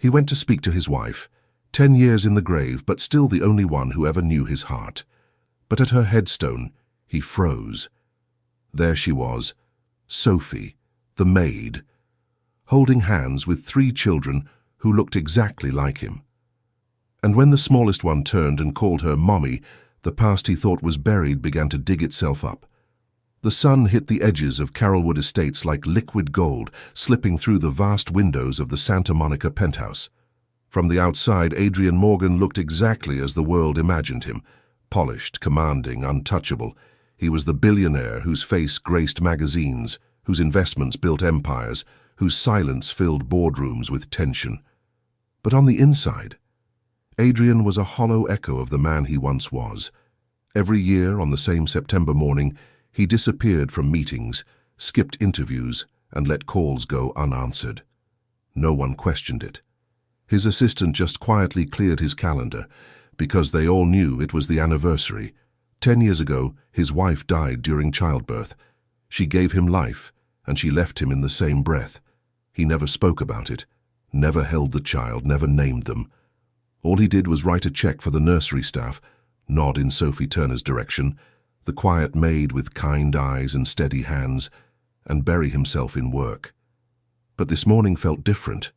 He went to speak to his wife, 10 years in the grave, but still the only one who ever knew his heart. But at her headstone, he froze. There she was, Sophie, the maid, holding hands with 3 children who looked exactly like him. And when the smallest one turned and called her Mommy, the past he thought was buried began to dig itself up. The sun hit the edges of Carolwood Estates like liquid gold, slipping through the vast windows of the Santa Monica penthouse. From the outside, Adrian Morgan looked exactly as the world imagined him, polished, commanding, untouchable. He was the billionaire whose face graced magazines, whose investments built empires, whose silence filled boardrooms with tension. But on the inside, Adrian was a hollow echo of the man he once was. Every year, on the same September morning, he disappeared from meetings, skipped interviews, and let calls go unanswered. No one questioned it. His assistant just quietly cleared his calendar, because they all knew it was the anniversary. 10 years ago, his wife died during childbirth. She gave him life, and she left him in the same breath. He never spoke about it, never held the child, never named them. All he did was write a check for the nursery staff, nod in Sophie Turner's direction, the quiet maid with kind eyes and steady hands, and bury himself in work. But this morning felt different.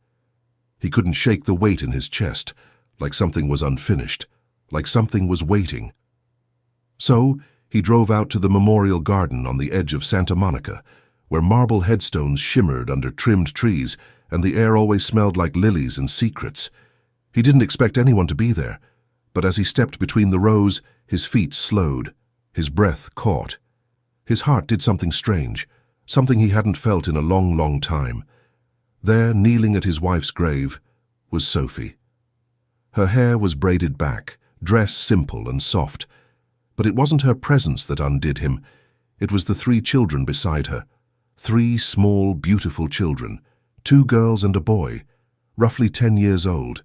He couldn't shake the weight in his chest, like something was unfinished, like something was waiting. So he drove out to the memorial garden on the edge of Santa Monica, where marble headstones shimmered under trimmed trees and the air always smelled like lilies and secrets. He didn't expect anyone to be there, but as he stepped between the rows, his feet slowed, his breath caught. His heart did something strange, something he hadn't felt in a long, long time. There, kneeling at his wife's grave, was Sophie. Her hair was braided back, dress simple and soft, but it wasn't her presence that undid him. It was the 3 children beside her. 3 small, beautiful children, 2 girls and a boy, roughly 10 years old.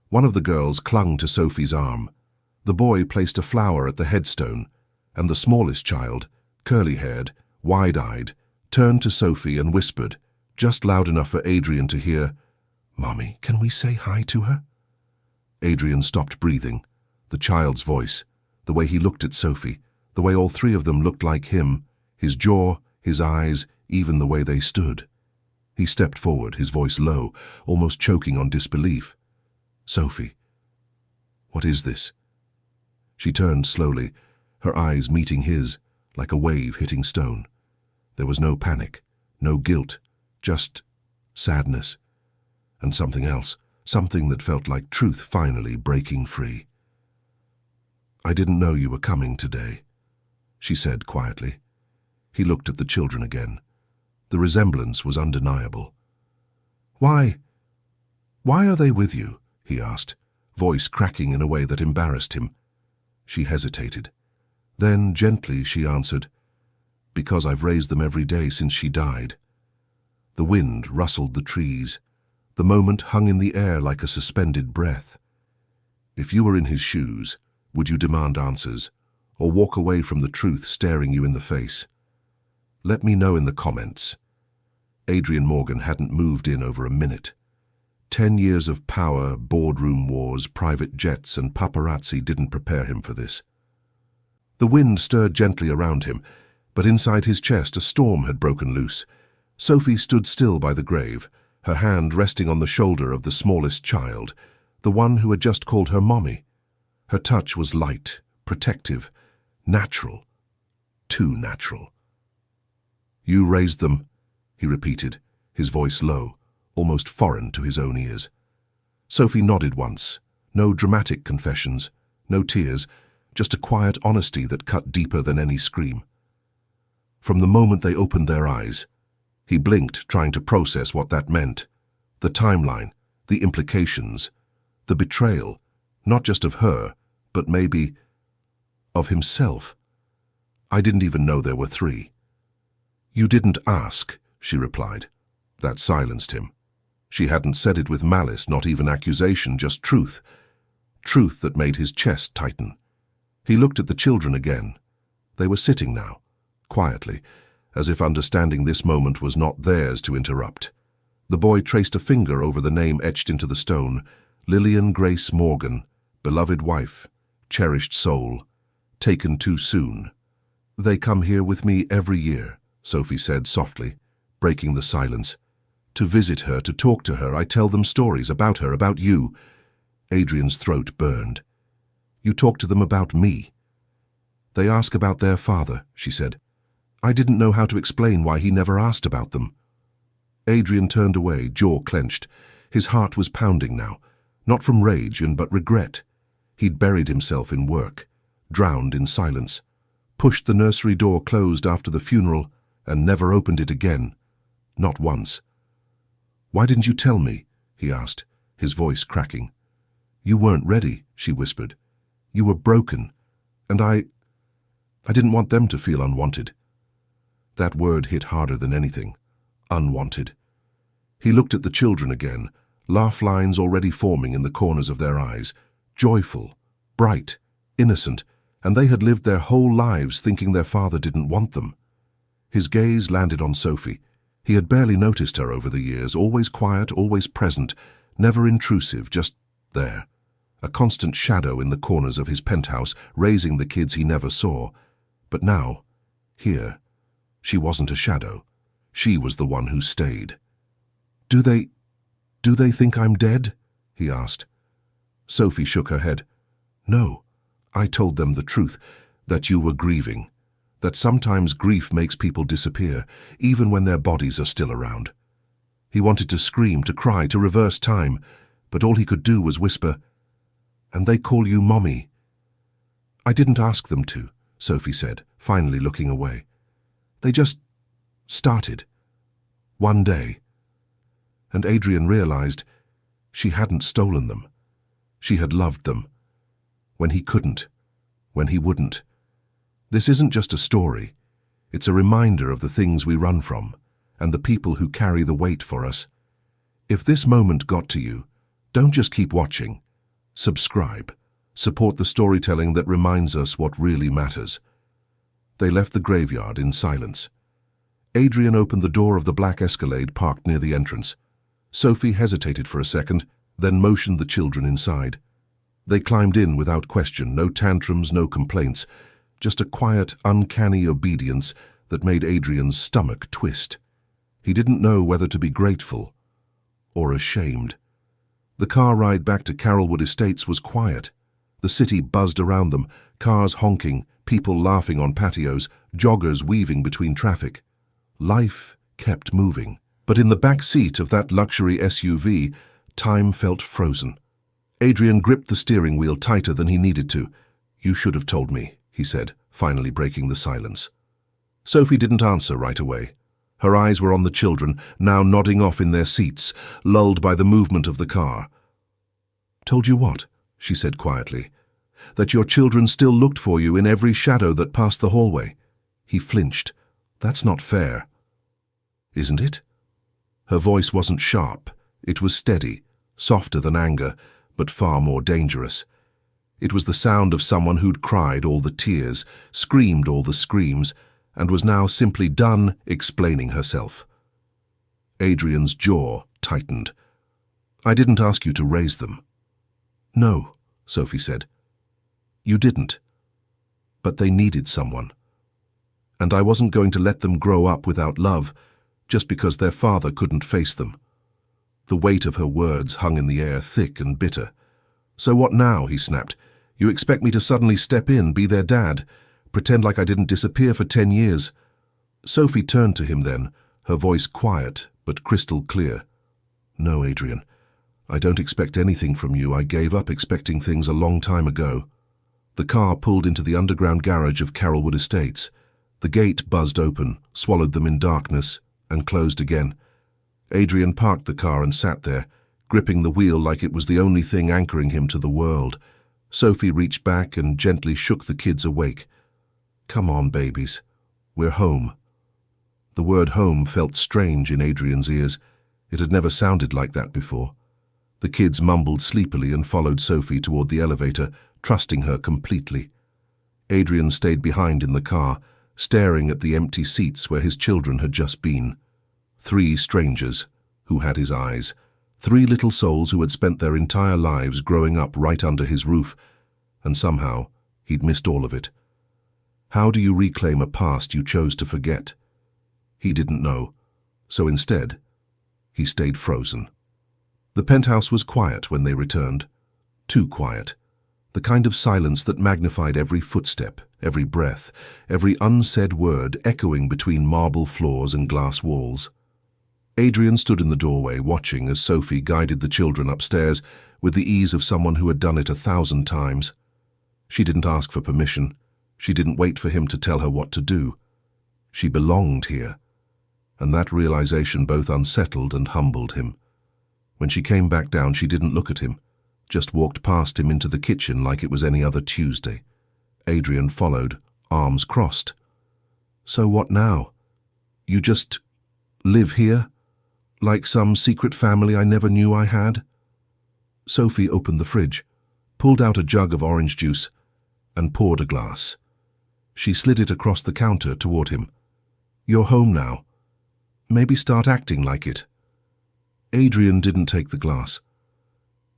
One of the girls clung to Sophie's arm. The boy placed a flower at the headstone, and the smallest child, curly-haired, wide-eyed, turned to Sophie and whispered, just loud enough for Adrian to hear, "Mommy, can we say hi to her?" Adrian stopped breathing. The child's voice, the way he looked at Sophie, the way all 3 of them looked like him, his jaw, his eyes, even the way they stood. He stepped forward, his voice low, almost choking on disbelief. "Sophie, what is this?" She turned slowly, her eyes meeting his, like a wave hitting stone. There was no panic, no guilt, just sadness, and something else, something that felt like truth finally breaking free. "I didn't know you were coming today," she said quietly. He looked at the children again. The resemblance was undeniable. Why are they with you?" he asked, voice cracking in a way that embarrassed him. She hesitated. Then, gently, she answered, "Because I've raised them every day since she died." The wind rustled the trees. The moment hung in the air like a suspended breath. If you were in his shoes, would you demand answers, or walk away from the truth staring you in the face? Let me know in the comments. Adrian Morgan hadn't moved in over a minute. 10 years of power, boardroom wars, private jets, and paparazzi didn't prepare him for this. The wind stirred gently around him, but inside his chest a storm had broken loose. Sophie stood still by the grave, her hand resting on the shoulder of the smallest child, the one who had just called her Mommy. Her touch was light, protective, natural, too natural. "You raised them," he repeated, his voice low, almost foreign to his own ears. Sophie nodded once. No dramatic confessions, no tears, just a quiet honesty that cut deeper than any scream. From the moment they opened their eyes, he blinked, trying to process what that meant. The timeline, the implications, the betrayal, not just of her, but maybe of himself. "I didn't even know there were 3. "You didn't ask," she replied. That silenced him. She hadn't said it with malice, not even accusation, just truth. Truth that made his chest tighten. He looked at the children again. They were sitting now, quietly, as if understanding this moment was not theirs to interrupt. The boy traced a finger over the name etched into the stone. Lillian Grace Morgan, beloved wife, cherished soul, taken too soon. They come here with me every year, Sophie said softly, breaking the silence. To visit her, to talk to her, I tell them stories about her, about you. Adrian's throat burned. You talk to them about me. They ask about their father, she said. I didn't know how to explain why he never asked about them. Adrian turned away, jaw clenched. His heart was pounding now, not from rage but regret. He'd buried himself in work, drowned in silence, pushed the nursery door closed after the funeral and never opened it again, not once. Why didn't you tell me? He asked, his voice cracking. You weren't ready, she whispered. You were broken, and I didn't want them to feel unwanted. That word hit harder than anything. Unwanted. He looked at the children again, laugh lines already forming in the corners of their eyes, joyful, bright, innocent, and they had lived their whole lives thinking their father didn't want them. His gaze landed on Sophie. He had barely noticed her over the years, always quiet, always present, never intrusive, just there. A constant shadow in the corners of his penthouse, raising the kids he never saw. But now, here, she wasn't a shadow. She was the one who stayed. Do they think I'm dead? He asked. Sophie shook her head. No, I told them the truth, that you were grieving, that sometimes grief makes people disappear, even when their bodies are still around. He wanted to scream, to cry, to reverse time, but all he could do was whisper, and they call you Mommy. I didn't ask them to, Sophie said, finally looking away. They just started. One day. And Adrian realized she hadn't stolen them. She had loved them. When he couldn't. When he wouldn't. This isn't just a story. It's a reminder of the things we run from, and the people who carry the weight for us. If this moment got to you, don't just keep watching. Subscribe. Support the storytelling that reminds us what really matters. They left the graveyard in silence. Adrian opened the door of the black Escalade parked near the entrance. Sophie hesitated for a second, then motioned the children inside. They climbed in without question, no tantrums, no complaints, just a quiet, uncanny obedience that made Adrian's stomach twist. He didn't know whether to be grateful or ashamed. The car ride back to Carrollwood Estates was quiet. The city buzzed around them, cars honking, people laughing on patios, joggers weaving between traffic. Life kept moving. But in the back seat of that luxury SUV, time felt frozen. Adrian gripped the steering wheel tighter than he needed to. You should have told me, he said, finally breaking the silence. Sophie didn't answer right away. Her eyes were on the children, now nodding off in their seats, lulled by the movement of the car. Told you what? She said quietly. That your children still looked for you in every shadow that passed the hallway. He flinched. That's not fair. Isn't it? Her voice wasn't sharp. It was steady, softer than anger, but far more dangerous. It was the sound of someone who'd cried all the tears, screamed all the screams, and was now simply done explaining herself. Adrian's jaw tightened. I didn't ask you to raise them. No, Sophie said. You didn't. But they needed someone. And I wasn't going to let them grow up without love, just because their father couldn't face them. The weight of her words hung in the air, thick and bitter. So what now, he snapped. You expect me to suddenly step in, be their dad, pretend like I didn't disappear for 10 years? Sophie turned to him then, her voice quiet but crystal clear. No, Adrian, I don't expect anything from you. I gave up expecting things a long time ago. The car pulled into the underground garage of Carrollwood Estates. The gate buzzed open, swallowed them in darkness, and closed again. Adrian parked the car and sat there, gripping the wheel like it was the only thing anchoring him to the world. Sophie reached back and gently shook the kids awake. Come on, babies. We're home. The word home felt strange in Adrian's ears. It had never sounded like that before. The kids mumbled sleepily and followed Sophie toward the elevator, trusting her completely. Adrian stayed behind in the car, staring at the empty seats where his children had just been. 3 strangers, who had his eyes. 3 little souls who had spent their entire lives growing up right under his roof, and somehow he'd missed all of it. How do you reclaim a past you chose to forget? He didn't know, so instead, he stayed frozen. The penthouse was quiet when they returned. Too quiet. The kind of silence that magnified every footstep, every breath, every unsaid word echoing between marble floors and glass walls. Adrian stood in the doorway watching as Sophie guided the children upstairs with the ease of someone who had done it 1,000 times. She didn't ask for permission. She didn't wait for him to tell her what to do. She belonged here, and that realization both unsettled and humbled him. When she came back down, she didn't look at him, just walked past him into the kitchen like it was any other Tuesday. Adrian followed, arms crossed. So what now? You just live here? Like some secret family I never knew I had? Sophie opened the fridge, pulled out a jug of orange juice, and poured a glass. She slid it across the counter toward him. You're home now. Maybe start acting like it. Adrian didn't take the glass.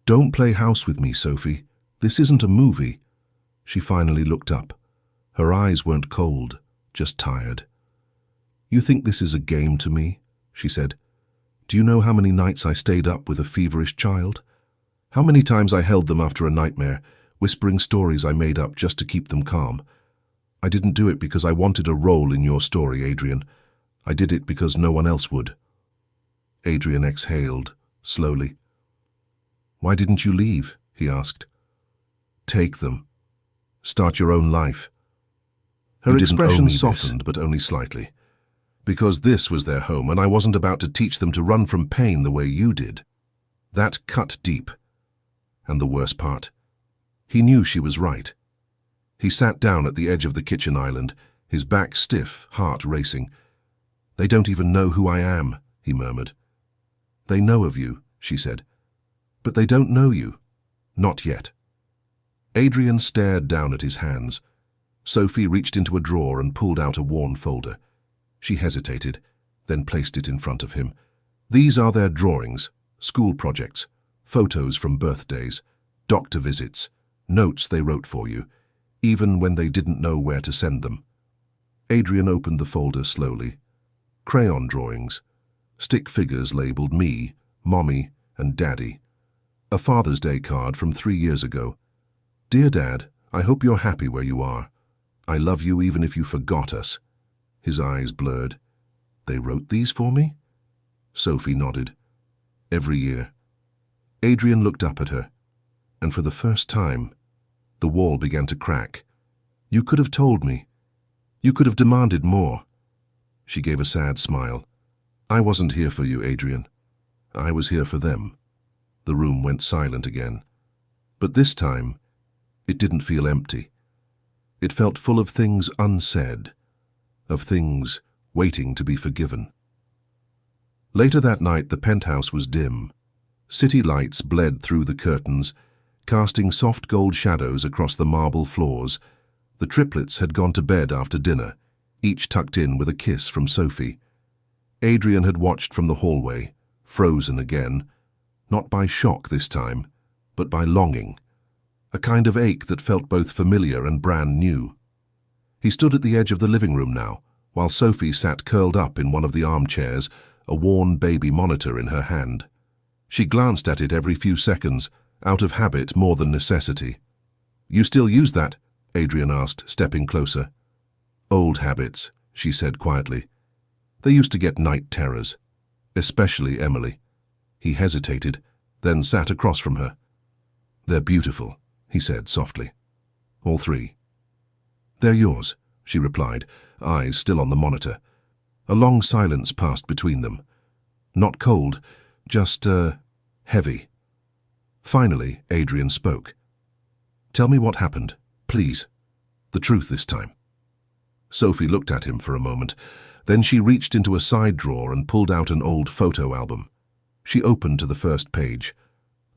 Don't play house with me, Sophie. This isn't a movie. She finally looked up. Her eyes weren't cold, just tired. You think this is a game to me? She said. Do you know how many nights I stayed up with a feverish child? How many times I held them after a nightmare, whispering stories I made up just to keep them calm? I didn't do it because I wanted a role in your story, Adrian. I did it because no one else would. Adrian exhaled, slowly. Why didn't you leave? He asked. Take them. Start your own life. Her expression softened, but only slightly. Because this was their home, and I wasn't about to teach them to run from pain the way you did. That cut deep. And the worst part, he knew she was right. He sat down at the edge of the kitchen island, his back stiff, heart racing. They don't even know who I am, he murmured. They know of you, she said. But they don't know you. Not yet. Adrian stared down at his hands. Sophie reached into a drawer and pulled out a worn folder. She hesitated, then placed it in front of him. These are their drawings, school projects, photos from birthdays, doctor visits, notes they wrote for you, even when they didn't know where to send them. Adrian opened the folder slowly. Crayon drawings, stick figures labeled me, Mommy, and Daddy. A Father's Day card from 3 years ago. Dear Dad, I hope you're happy where you are. I love you even if you forgot us. His eyes blurred. They wrote these for me? Sophie nodded. Every year. Adrian looked up at her, and for the first time, the wall began to crack. You could have told me. You could have demanded more. She gave a sad smile. I wasn't here for you, Adrian. I was here for them. The room went silent again. But this time, it didn't feel empty. It felt full of things unsaid, of things waiting to be forgiven. Later that night, the penthouse was dim. City lights bled through the curtains, casting soft gold shadows across the marble floors. The triplets had gone to bed after dinner, each tucked in with a kiss from Sophie. Adrian had watched from the hallway, frozen again, not by shock this time, but by longing, a kind of ache that felt both familiar and brand new. He stood at the edge of the living room now, while Sophie sat curled up in one of the armchairs, a worn baby monitor in her hand. She glanced at it every few seconds, out of habit more than necessity. You still use that? Adrian asked, stepping closer. Old habits, she said quietly. They used to get night terrors, especially Emily. He hesitated, then sat across from her. They're beautiful, he said softly. All 3. They're yours, she replied, eyes still on the monitor. A long silence passed between them. Not cold, just, heavy. Finally, Adrian spoke. Tell me what happened, please. The truth this time. Sophie looked at him for a moment. Then she reached into a side drawer and pulled out an old photo album. She opened to the first page.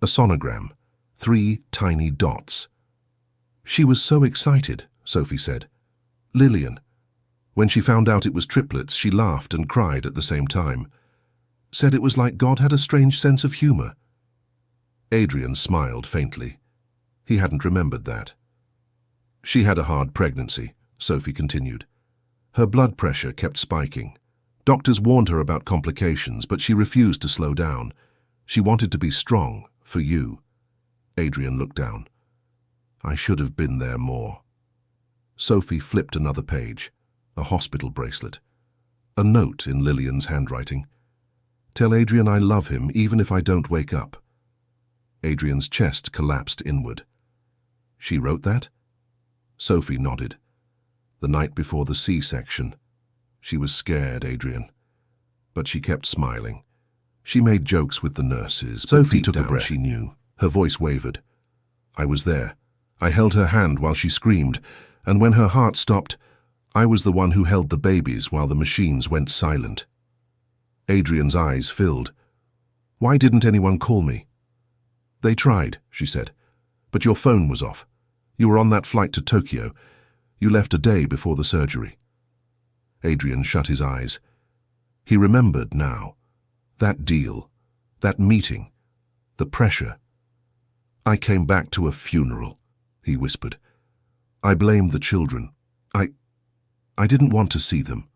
A sonogram. 3 tiny dots. She was so excited, Sophie said. Lillian. When she found out it was triplets, she laughed and cried at the same time. Said it was like God had a strange sense of humor. Adrian smiled faintly. He hadn't remembered that. She had a hard pregnancy, Sophie continued. Her blood pressure kept spiking. Doctors warned her about complications, but she refused to slow down. She wanted to be strong, for you. Adrian looked down. I should have been there more. Sophie flipped another page. A hospital bracelet. A note in Lillian's handwriting. Tell Adrian I love him even if I don't wake up. Adrian's chest collapsed inward. She wrote that? Sophie nodded. The night before the C-section. She was scared, Adrian. But she kept smiling. She made jokes with the nurses. Sophie took a breath. She knew. Her voice wavered. I was there. I held her hand while she screamed, and when her heart stopped, I was the one who held the babies while the machines went silent. Adrian's eyes filled. Why didn't anyone call me? They tried, she said, but your phone was off. You were on that flight to Tokyo. You left a day before the surgery. Adrian shut his eyes. He remembered now. That deal, that meeting, the pressure. I came back to a funeral, he whispered. I blamed the children. I didn't want to see them.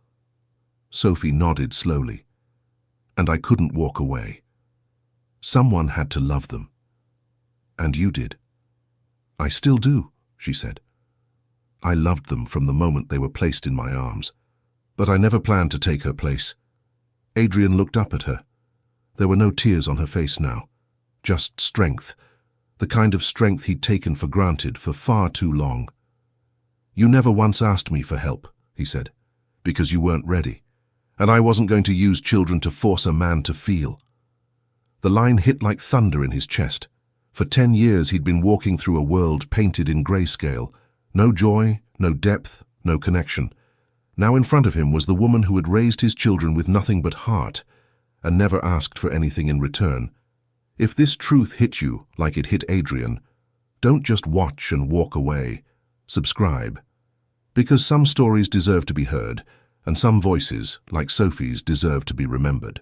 Sophie nodded slowly. And I couldn't walk away. Someone had to love them. And you did. I still do, she said. I loved them from the moment they were placed in my arms. But I never planned to take her place. Adrian looked up at her. There were no tears on her face now. Just strength. The kind of strength he'd taken for granted for far too long. You never once asked me for help, he said, because you weren't ready. And I wasn't going to use children to force a man to feel. The line hit like thunder in his chest. For 10 years he'd been walking through a world painted in grayscale. No joy, no depth, no connection. Now in front of him was the woman who had raised his children with nothing but heart and never asked for anything in return. If this truth hit you like it hit Adrian, don't just watch and walk away. Subscribe. Because some stories deserve to be heard, and some voices, like Sophie's, deserve to be remembered.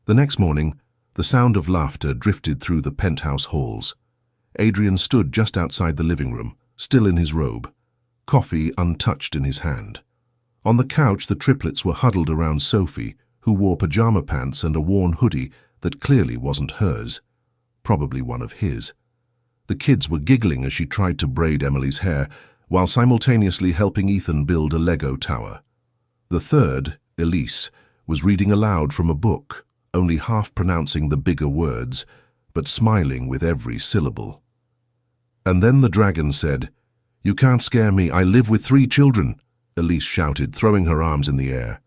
The next morning, the sound of laughter drifted through the penthouse halls. Adrian stood just outside the living room, still in his robe, coffee untouched in his hand. On the couch, the triplets were huddled around Sophie, who wore pajama pants and a worn hoodie that clearly wasn't hers, probably one of his. The kids were giggling as she tried to braid Emily's hair, while simultaneously helping Ethan build a Lego tower. The third, Elise, was reading aloud from a book, only half pronouncing the bigger words, but smiling with every syllable. And then the dragon said, "You can't scare me, I live with 3 children," Elise shouted, throwing her arms in the air.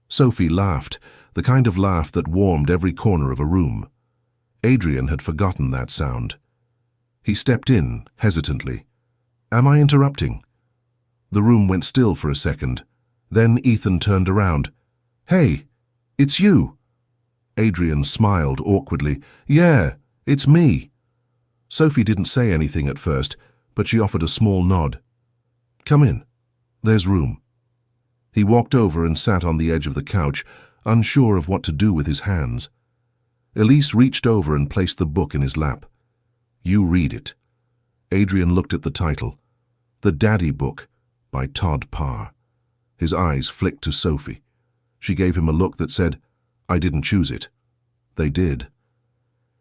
Sophie laughed, the kind of laugh that warmed every corner of a room. Adrian had forgotten that sound. He stepped in, hesitantly. "Am I interrupting?" The room went still for a second. Then Ethan turned around. "Hey, it's you." Adrian smiled awkwardly. "Yeah, it's me." Sophie didn't say anything at first, but she offered a small nod. "Come in. There's room." He walked over and sat on the edge of the couch, unsure of what to do with his hands. Elise reached over and placed the book in his lap. "You read it." Adrian looked at the title. The Daddy Book, by Todd Parr. His eyes flicked to Sophie. She gave him a look that said, "I didn't choose it." They did.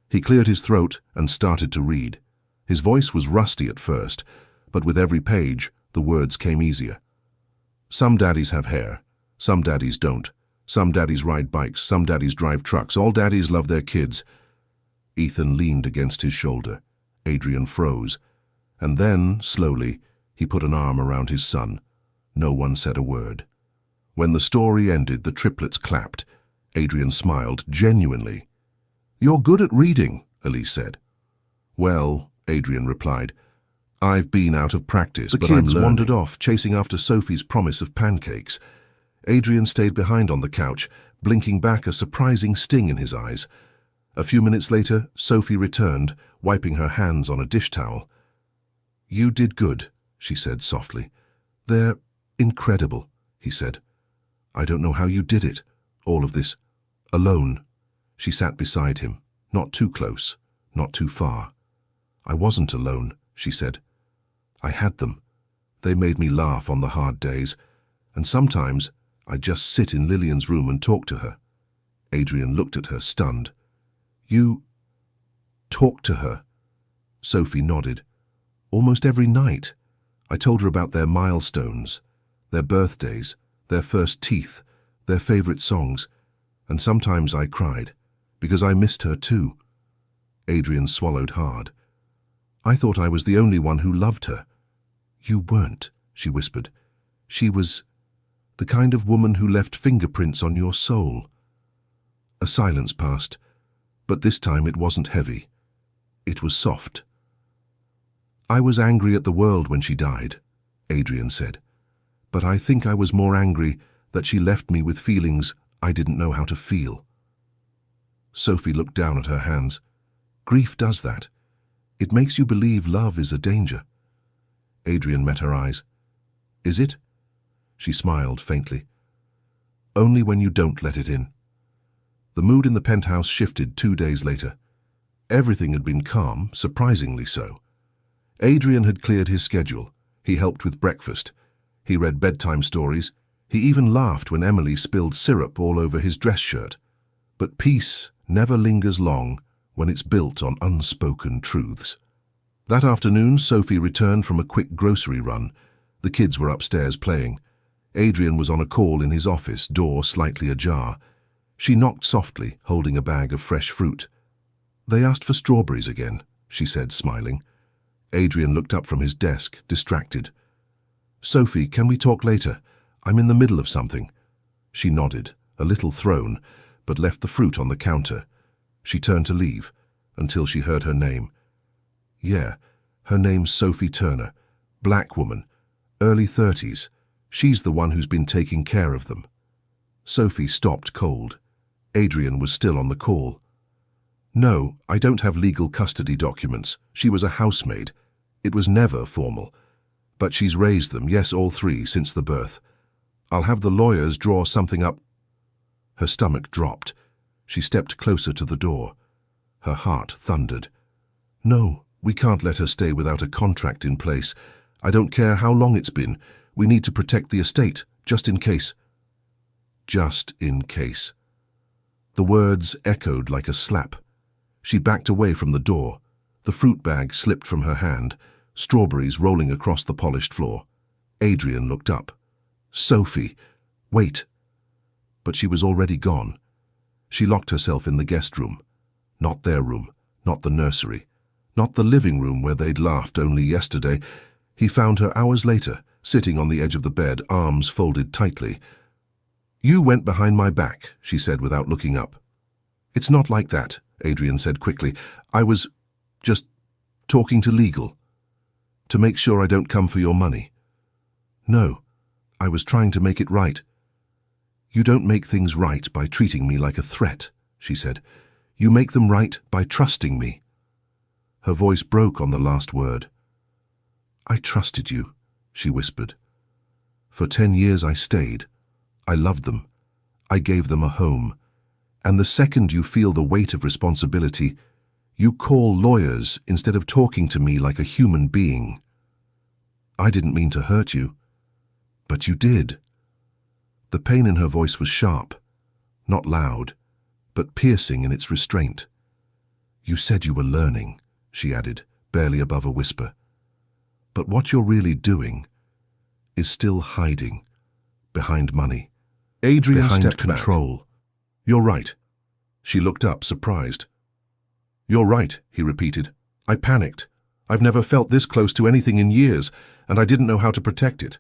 He cleared his throat and started to read. His voice was rusty at first, but with every page, the words came easier. Some daddies have hair. Some daddies don't. Some daddies ride bikes. Some daddies drive trucks. All daddies love their kids. Ethan leaned against his shoulder. Adrian froze. And then, slowly, he put an arm around his son. No one said a word. When the story ended, the triplets clapped. Adrian smiled genuinely. "You're good at reading," Elise said. "Well," Adrian replied, "I've been out of practice, but I'm learning." The kids wandered off, chasing after Sophie's promise of pancakes. Adrian stayed behind on the couch, blinking back a surprising sting in his eyes. A few minutes later, Sophie returned, wiping her hands on a dish towel. "You did good," she said softly. "They're incredible," he said. "I don't know how you did it, all of this Alone. She sat beside him, not too close, not too far. I wasn't alone, she said. I had them. They made me laugh on the hard days, and sometimes I'd just sit in Lillian's room and talk to her. Adrian looked at her, stunned. You talked to her? Sophie nodded. Almost every night. I told her about their milestones, their birthdays, their first teeth, their favorite songs, and sometimes I cried, because I missed her too. Adrian swallowed hard. I thought I was the only one who loved her. You weren't, she whispered. She was the kind of woman who left fingerprints on your soul. A silence passed, but this time it wasn't heavy. It was soft. I was angry at the world when she died, Adrian said, but I think I was more angry that she left me with feelings I didn't know how to feel. Sophie looked down at her hands. Grief does that. It makes you believe love is a danger. Adrian met her eyes. Is it? She smiled faintly. Only when you don't let it in. The mood in the penthouse shifted 2 days later. Everything had been calm, surprisingly so. Adrian had cleared his schedule. He helped with breakfast. He read bedtime stories. He even laughed when Emily spilled syrup all over his dress shirt. But peace never lingers long when it's built on unspoken truths. That afternoon, Sophie returned from a quick grocery run. The kids were upstairs playing. Adrian was on a call in his office, door slightly ajar. She knocked softly, holding a bag of fresh fruit. They asked for strawberries again, she said, smiling. Adrian looked up from his desk, distracted. Sophie, can we talk later? I'm in the middle of something. She nodded, a little thrown, but left the fruit on the counter. She turned to leave, until she heard her name. Yeah, her name's Sophie Turner. Black woman, early 30s. She's the one who's been taking care of them. Sophie stopped cold. Adrian was still on the call. No, I don't have legal custody documents. She was a housemaid. It was never formal. But she's raised them, yes, all 3, since the birth. I'll have the lawyers draw something up. Her stomach dropped. She stepped closer to the door. Her heart thundered. No, we can't let her stay without a contract in place. I don't care how long it's been. We need to protect the estate, just in case. Just in case. The words echoed like a slap. She backed away from the door. The fruit bag slipped from her hand, strawberries rolling across the polished floor. Adrian looked up. Sophie, wait. But she was already gone. She locked herself in the guest room. Not their room, not the nursery, not the living room where they'd laughed only yesterday. He found her hours later, sitting on the edge of the bed, arms folded tightly. You went behind my back, she said without looking up. It's not like that, Adrian said quickly. I was just talking to legal. To make sure I don't come for your money. No, I was trying to make it right. You don't make things right by treating me like a threat, she said. You make them right by trusting me. Her voice broke on the last word. I trusted you, she whispered. For 10 years I stayed. I loved them. I gave them a home. And the second you feel the weight of responsibility, you call lawyers instead of talking to me like a human being. I didn't mean to hurt you, but you did. The pain in her voice was sharp, not loud, but piercing in its restraint. You said you were learning, she added, barely above a whisper. But what you're really doing is still hiding, behind money, Adrian behind stepped control. back. You're right. She looked up, surprised. You're right, he repeated. I panicked. I've never felt this close to anything in years, and I didn't know how to protect it.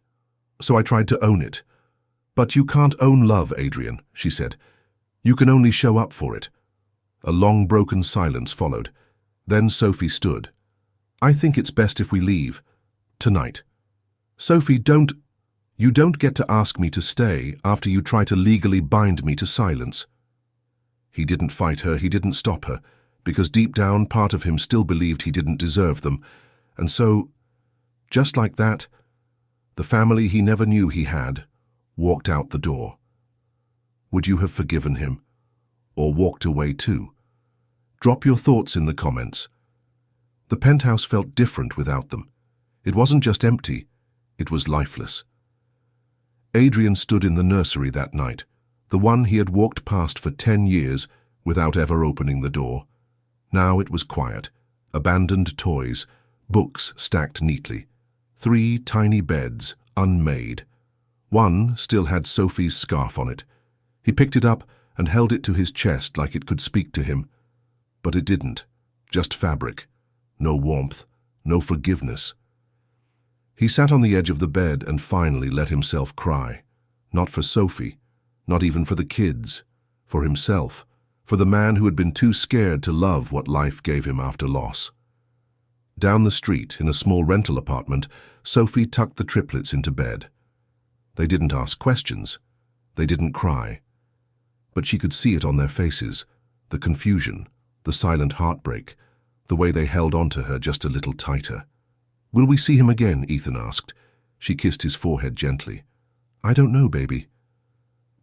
So I tried to own it. But you can't own love, Adrian, she said. You can only show up for it. A long, broken silence followed. Then Sophie stood. I think it's best if we leave. Tonight. Sophie, you don't get to ask me to stay after you try to legally bind me to silence. He didn't fight her, he didn't stop her, because deep down part of him still believed he didn't deserve them. And so, just like that, the family he never knew he had walked out the door. Would you have forgiven him? or walked away too? Drop your thoughts in the comments. The penthouse felt different without them. It wasn't just empty, it was lifeless. Adrian stood in the nursery that night, the one he had walked past for 10 years without ever opening the door. Now it was quiet, abandoned toys, books stacked neatly, 3 tiny beds, unmade. One still had Sophie's scarf on it. He picked it up and held it to his chest like it could speak to him. But it didn't, just fabric, no warmth, no forgiveness. He sat on the edge of the bed and finally let himself cry. Not for Sophie, not even for the kids, for himself, for the man who had been too scared to love what life gave him after loss. Down the street, in a small rental apartment, Sophie tucked the triplets into bed. They didn't ask questions. They didn't cry. But she could see it on their faces, the confusion, the silent heartbreak, the way they held on to her just a little tighter. "Will we see him again?" Ethan asked. She kissed his forehead gently. "I don't know, baby."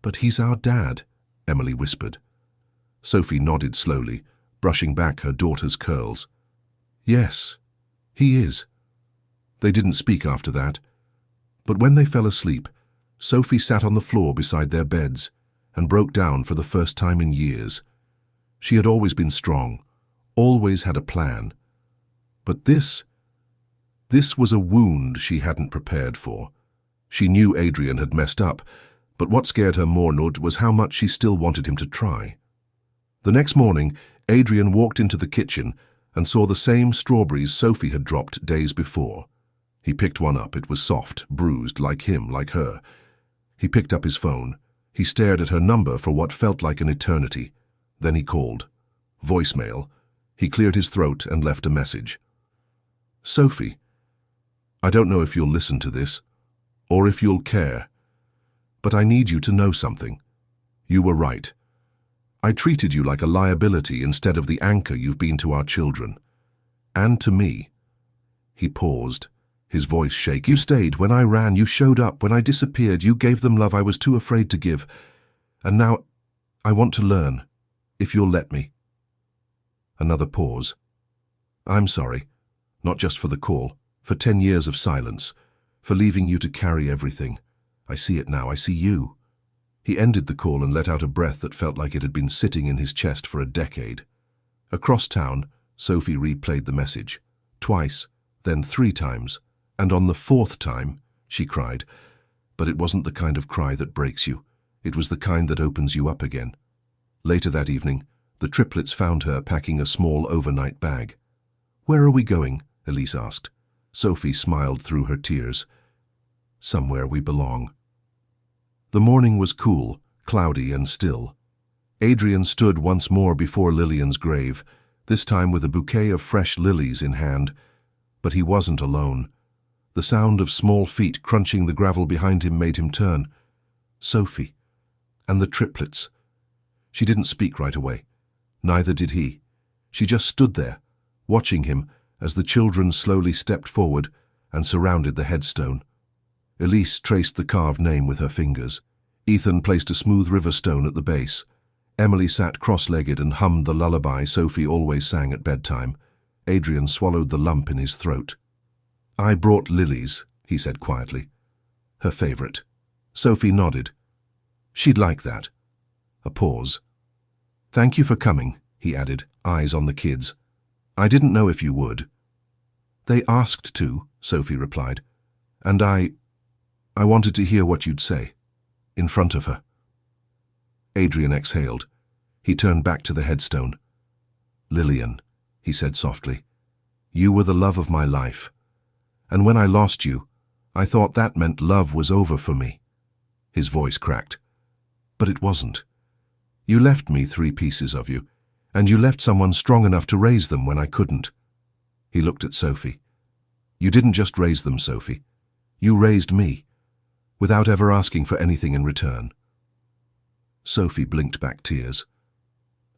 "But he's our dad," Emily whispered. Sophie nodded slowly, brushing back her daughter's curls. "Yes, he is." They didn't speak after that. But when they fell asleep, Sophie sat on the floor beside their beds and broke down for the first time in years. She had always been strong, always had a plan. But this was a wound she hadn't prepared for. She knew Adrian had messed up, but what scared her more was how much she still wanted him to try. The next morning, Adrian walked into the kitchen and saw the same strawberries Sophie had dropped days before. He picked one up. It was soft, bruised, like him, like her. He picked up his phone. He stared at her number for what felt like an eternity. Then he called. Voicemail. He cleared his throat and left a message. "Sophie, I don't know if you'll listen to this, or if you'll care, but I need you to know something. You were right. I treated you like a liability instead of the anchor you've been to our children. And to me." He paused, his voice shaking. "You stayed when I ran, you showed up when I disappeared, you gave them love I was too afraid to give. And now I want to learn, if you'll let me." Another pause. "I'm sorry, not just for the call, for 10 years of silence, for leaving you to carry everything. I see it now, I see you." He ended the call and let out a breath that felt like it had been sitting in his chest for a decade. Across town, Sophie replayed the message. Twice, then 3 times, and on the 4th time, she cried. But it wasn't the kind of cry that breaks you. It was the kind that opens you up again. Later that evening, the triplets found her packing a small overnight bag. "Where are we going?" Elise asked. Sophie smiled through her tears. "Somewhere we belong." The morning was cool, cloudy and still. Adrian stood once more before Lillian's grave, this time with a bouquet of fresh lilies in hand. But he wasn't alone. The sound of small feet crunching the gravel behind him made him turn. Sophie. And the triplets. She didn't speak right away. Neither did he. She just stood there, watching him as the children slowly stepped forward and surrounded the headstone. Elise traced the carved name with her fingers. Ethan placed a smooth river stone at the base. Emily sat cross-legged and hummed the lullaby Sophie always sang at bedtime. Adrian swallowed the lump in his throat. "I brought lilies," he said quietly. "Her favorite." Sophie nodded. "She'd like that." A pause. "Thank you for coming," he added, eyes on the kids. "I didn't know if you would." "They asked to," Sophie replied. "And I wanted to hear what you'd say, in front of her." Adrian exhaled. He turned back to the headstone. "Lillian," he said softly, "you were the love of my life. And when I lost you, I thought that meant love was over for me." His voice cracked. "But it wasn't. You left me 3 pieces of you, and you left someone strong enough to raise them when I couldn't." He looked at Sophie. "You didn't just raise them, Sophie. You raised me, without ever asking for anything in return." Sophie blinked back tears.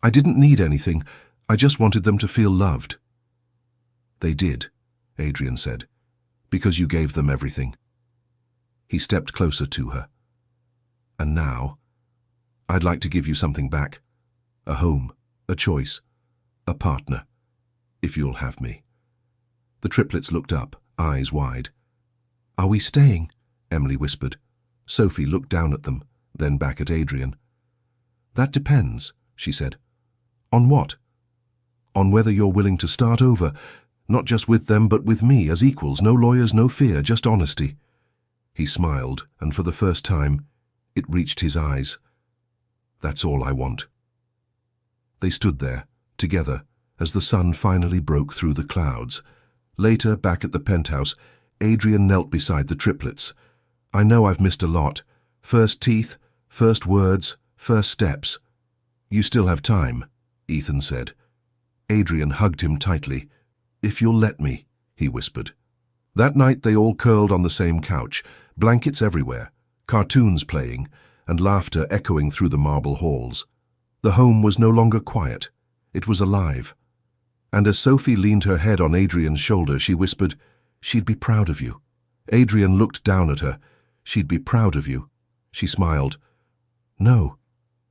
"I didn't need anything. I just wanted them to feel loved." "They did," Adrian said, "because you gave them everything." He stepped closer to her. "And now, I'd like to give you something back. a home, a choice, a partner, if you'll have me. The triplets looked up, eyes wide. Are we staying? Emily whispered. Sophie looked down at them, then back at Adrian. That depends, she said. On what? On whether you're willing to start over, not just with them but with me as equals, no lawyers, no fear, just honesty. He smiled, and for the first time, it reached his eyes. That's all I want. They stood there, together, as the sun finally broke through the clouds. Later, back at the penthouse, Adrian knelt beside the triplets. I know I've missed a lot. First teeth, first words, first steps. You still have time, Ethan said. Adrian hugged him tightly. If you'll let me, he whispered. That night they all curled on the same couch, blankets everywhere, cartoons playing, and laughter echoing through the marble halls. The home was no longer quiet. It was alive. And as Sophie leaned her head on Adrian's shoulder, she whispered, she'd be proud of you. Adrian looked down at her. She'd be proud of you. She smiled. No,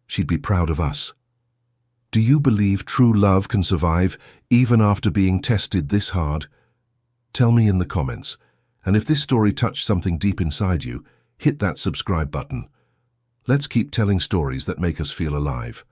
she'd be proud of us. Do you believe true love can survive even after being tested this hard? Tell me in the comments. And if this story touched something deep inside you, hit that subscribe button. Let's keep telling stories that make us feel alive.